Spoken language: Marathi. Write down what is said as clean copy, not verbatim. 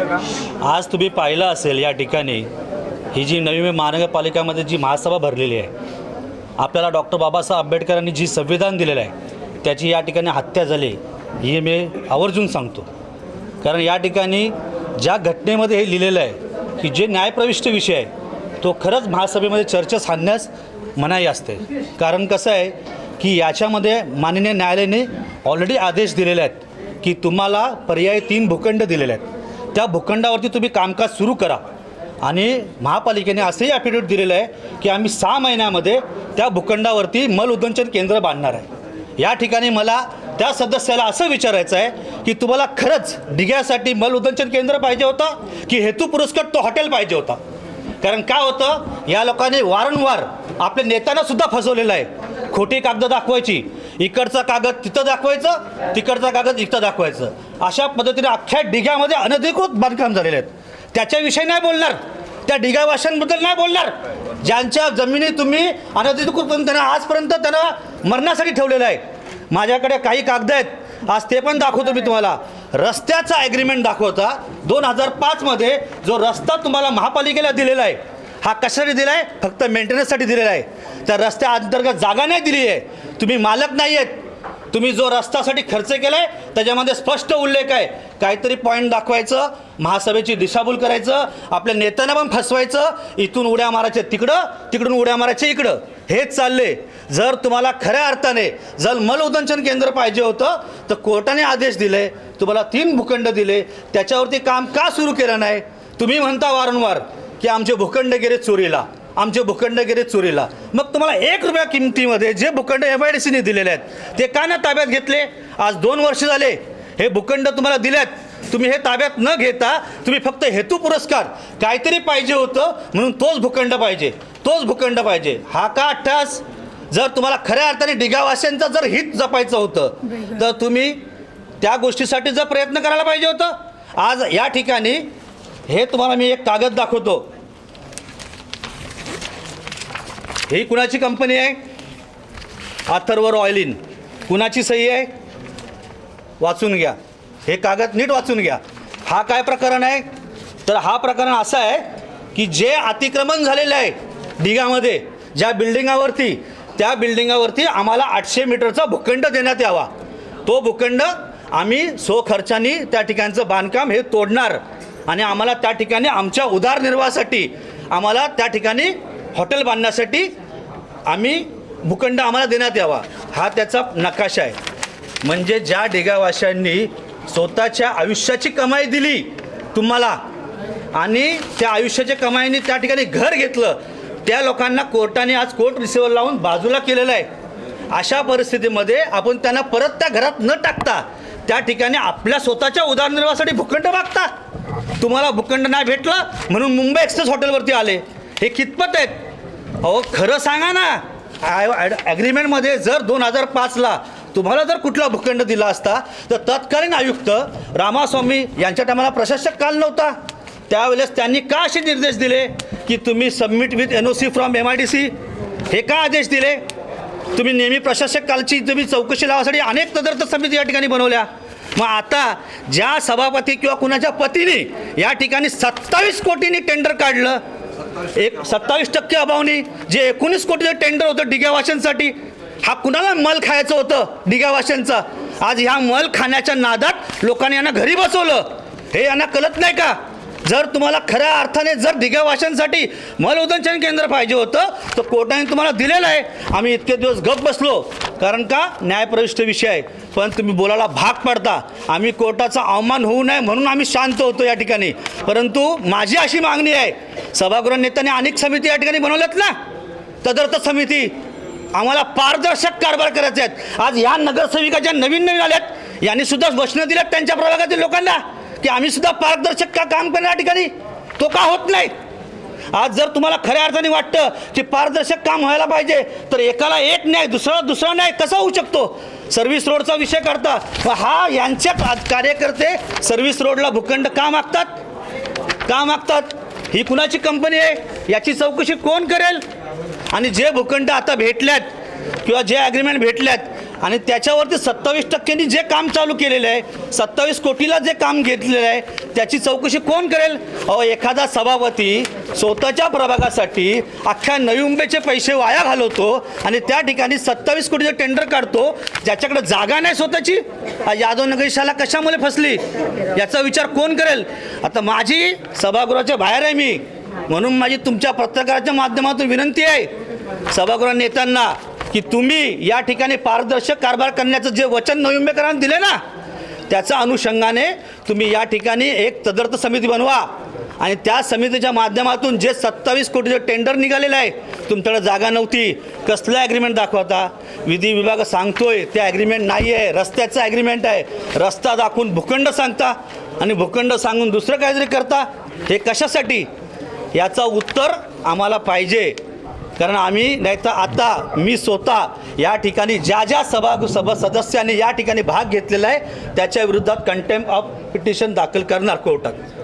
शकतं का? आज तुम्ही पाहिलं असेल या ठिकाणी ही जी नवी महानगरपालिकामध्ये जी महासभा भरलेली आहे, आपल्याला डॉक्टर बाबासाहेब आंबेडकरांनी जी संविधान दिलेलं आहे त्याची या ठिकाणी हत्या झाली हे मी आवर्जून सांगतो. कारण या ठिकाणी ज्या घटनेमध्ये हे लिहिलेलं आहे की जे न्यायप्रविष्ट विषय आहे तो खरंच महासभेमध्ये चर्चेस आणण्यास मनाई असते. कारण कसं आहे की याच्यामध्ये माननीय न्यायालयाने ऑलरेडी आदेश दिलेले आहेत की तुम्हाला पर्यायी 3 भूखंड दिलेले आहेत. त्या भूखंडावरती तुम्ही कामकाज सुरू करा. आणि महापालिकेने असंही ॲफिडेविट दिलेलं आहे की आम्ही 6 महिन्यामध्ये त्या भूखंडावरती मलउदंचन केंद्र बांधणार आहे. या ठिकाणी मला त्या सदस्याला असं विचारायचं आहे की तुम्हाला खरंच डिग्यासाठी मलउदंचन केंद्र पाहिजे होतं की हेतू पुरस्कार तो हॉटेल पाहिजे होता? कारण काय होतं, या लोकांनी वारंवार आपल्या नेत्यांना सुद्धा फसवलेलं आहे. खोटी कागद दाखवायची, इकडचा कागद तिथं दाखवायचं, तिकडचा कागद इथं दाखवायचं, अशा पद्धतीने अख्ख्या डिग्यामध्ये अनधिकृत बांधकाम झालेले आहेत. त्याच्याविषयी नाही बोलणार, त्या डिगावाशांबद्दल नाही बोलणार. ज्यांच्या जमिनी तुम्ही अनधिकृत त्यांना आजपर्यंत त्यांना मरणासाठी ठेवलेलं आहे. माझ्याकडे काही कागद आहेत, आज ते पण दाखवतो मी तुम्हाला. रस्त्याचा ॲग्रीमेंट दाखवता 2005मध्ये जो रस्ता तुम्हाला महापालिकेला दिलेला आहे हा कशासाठी दिला आहे? फक्त मेंटेनन्ससाठी दिलेला आहे. त्या रस्त्या अंतर्गत जागा नाही दिली आहे. तुम्ही मालक नाही आहेत. तुम्ही जो रस्त्यासाठी खर्च केला आहे त्याच्यामध्ये स्पष्ट उल्लेख आहे. काहीतरी पॉईंट दाखवायचं, महासभेची दिशाभूल करायचं, आपल्या नेत्यांना पण फसवायचं, इथून उड्या मारायचे तिकडं, तिकडून उड्या मारायचे इकडं, हेच चालले. जर तुम्हाला खऱ्या अर्थाने जर मलउदंचन केंद्र पाहिजे होतं तर कोर्टाने आदेश दिले, तुम्हाला 3 भूखंड दिले, त्याच्यावरती काम का सुरू केलं नाही? तुम्ही म्हणता वारंवार की आमचे भूखंड गेले चोरीला, आमचे भूखंड गेले चोरीला. मग तुम्हाला 1 रुपया किमतीमध्ये जे भूखंड MIDCने दिलेले आहेत ते का ना ताब्यात घेतले? आज 2 वर्ष झाले हे भूखंड तुम्हाला दिलेत, तुम्ही हे ताब्यात न घेता तुम्ही फक्त हेतू पुरस्कार काहीतरी पाहिजे होतं म्हणून तोच भूखंड पाहिजे, तोच भूखंड पाहिजे. हा का अट्टहास? जर तुम्हाला खऱ्या अर्थाने डिगावाशांचं जर हित जपायचं होतं तर तुम्ही त्या गोष्टीसाठी जर प्रयत्न करायला पाहिजे होतं. आज या ठिकाणी हे तुम्हाला मी एक कागद दाखवतो. ही कुणाची कंपनी आहे? अथर्व रॉयलिन. कुणाची सही आहे? वाचून घ्या, हे कागद नीट वाचून घ्या. हा काय प्रकरण आहे? तर हा प्रकरण असं आहे की जे अतिक्रमण झालेलं आहे डिगामध्ये ज्या बिल्डिंगावरती, त्या बिल्डिंगावरती आम्हाला 800 मीटरचा भूखंड देण्यात यावा. तो भूखंड आम्ही स्वखर्चाने त्या ठिकाणचं बांधकाम हे तोडणार आणि आम्हाला त्या ठिकाणी आमच्या उदरनिर्वाहासाठी आम्हाला त्या ठिकाणी हॉटेल बांधण्यासाठी आम्ही भूखंड आम्हाला देण्यात यावा. हा त्याचा नकाशा आहे. म्हणजे ज्या डिगावाशांनी स्वतःच्या आयुष्याची कमाई दिली तुम्हाला आणि त्या आयुष्याच्या कमाईने त्या ठिकाणी घर घेतलं, त्या लोकांना कोर्टाने आज कोर्ट रिसिव्हर लावून बाजूला केलेलं आहे. अशा परिस्थितीमध्ये आपण त्यांना परत त्या घरात न टाकता त्या ठिकाणी आपल्या स्वतःच्या उदरनिर्वाहासाठी भूखंड मागता. तुम्हाला भूखंड नाही भेटलं म्हणून मुंबई एक्सप्रेस हॉटेलवरती आले. हे कितपत आहेत? अहो खरं सांगा ना, ॲग्रीमेंटमध्ये जर 2005ला तुम्हाला जर कुठला भूखंड दिला असता तर तत्कालीन आयुक्त रामास्वामी यांच्या टायमाला प्रशासक काल नव्हता, त्यावेळेस त्यांनी का असे निर्देश दिले की तुम्ही submit with NOC from MIDC? हे का आदेश दिले? तुम्ही नेहमी प्रशासक कालची तुम्ही चौकशी लावासाठी अनेक तदर्थ समिती या ठिकाणी बनवल्या. मग आता ज्या सभापती किंवा कुणाच्या पतीने या ठिकाणी 27 कोटींनी टेंडर काढलं, 27% अभावनी जे 19 कोटीचं टेंडर होतं डिगावाशांसाठी, हा कुणाला मल खायचं होतं डिगावाशांचा? आज ह्या मल खाण्याच्या नादात लोकांनी यांना घरी बसवलं. हे यांना कळत नाही का? जर तुम्हाला खऱ्या अर्थाने जर डिगावाशांसाठी मलउदंचन केंद्र पाहिजे होतं तर कोर्टाने तुम्हाला दिलेलं आहे. आम्ही इतके दिवस गप बसलो कारण का न्यायप्रविष्ट विषय आहे, पण तुम्ही बोलायला भाग पडता. आम्ही कोर्टाचा अवमान होऊ नये म्हणून आम्ही शांत होतो या ठिकाणी. परंतु माझी अशी मागणी आहे, सभागृह नेत्यांनी अनेक समिती या ठिकाणी बनवल्यात ना, तदर्थ समिती, आम्हाला पारदर्शक कारभार करायचे आहेत. आज ह्या नगरसेविका ज्या नवीन आल्यात यांनी सुद्धा वचनं दिल्यात त्यांच्या प्रभागातील लोकांना की आम्ही सुद्धा पारदर्शक का काम करणार या ठिकाणी. तो का होत नाही? आज जर तुम्हाला खऱ्या अर्थाने वाटतं की पारदर्शक काम व्हायला पाहिजे तर एकाला एक न्याय, दुसरा न्याय कसा होऊ शकतो? सर्व्हिस रोडचा विषय करता, हा यांचे कार्यकर्ते सर्व्हिस रोडला भूखंड का मागतात? ही कुणाची कंपनी आहे? याची चौकशी कोण करेल? आणि जे भूखंड आता भेटल्यात किंवा जे ॲग्रीमेंट भेटल्यात, आणि त्याच्यावरती 27% जे काम चालू केलेलं आहे, 27 कोटीला जे काम घेतलेलं आहे, त्याची चौकशी कोण करेल? अहो, एखादा सभापती स्वतःच्या प्रभागासाठी अख्ख्या नवी मुंबईचे पैसे वाया घालवतो आणि त्या ठिकाणी 27 कोटीचं टेंडर काढतो, ज्याच्याकडे जागा नाही स्वतःची. यादव नगर शाला कशामुळे फसली याचा विचार कोण करेल? आता माझी सभागृहाच्या बाहेर आहे मी, म्हणून माझी तुमच्या पत्रकाराच्या माध्यमातून विनंती आहे सभागृह नेत्यांना की तुम्ही या ठिकाणी पारदर्शक कारभार करण्याचं जे वचन नवी मुंबईकरांना दिले ना, त्याच्या अनुषंगाने तुम्ही या ठिकाणी एक तदर्थ समिती बनवा आणि त्या समितीच्या माध्यमातून जे 27 कोटीचं टेंडर निघालेलं आहे, तुमच्याकडे जागा नव्हती, कसलं ॲग्रीमेंट दाखवता? विधी विभाग सांगतोय ते ॲग्रीमेंट नाही आहे, रस्त्याचं ॲग्रीमेंट आहे. रस्ता दाखवून भूखंड सांगता आणि भूखंड सांगून दुसरं काहीतरी करता. हे कशासाठी? याचं उत्तर आम्हाला पाहिजे. कारण आम्ही नाही तर आता मी स्वतः या ठिकाणी ज्या सभा सदस्यांनी या ठिकाणी भाग घेतलेला आहे त्याच्या विरोधात कंटेम्प्ट ऑफ पिटिशन दाखल करणार कोर्टात.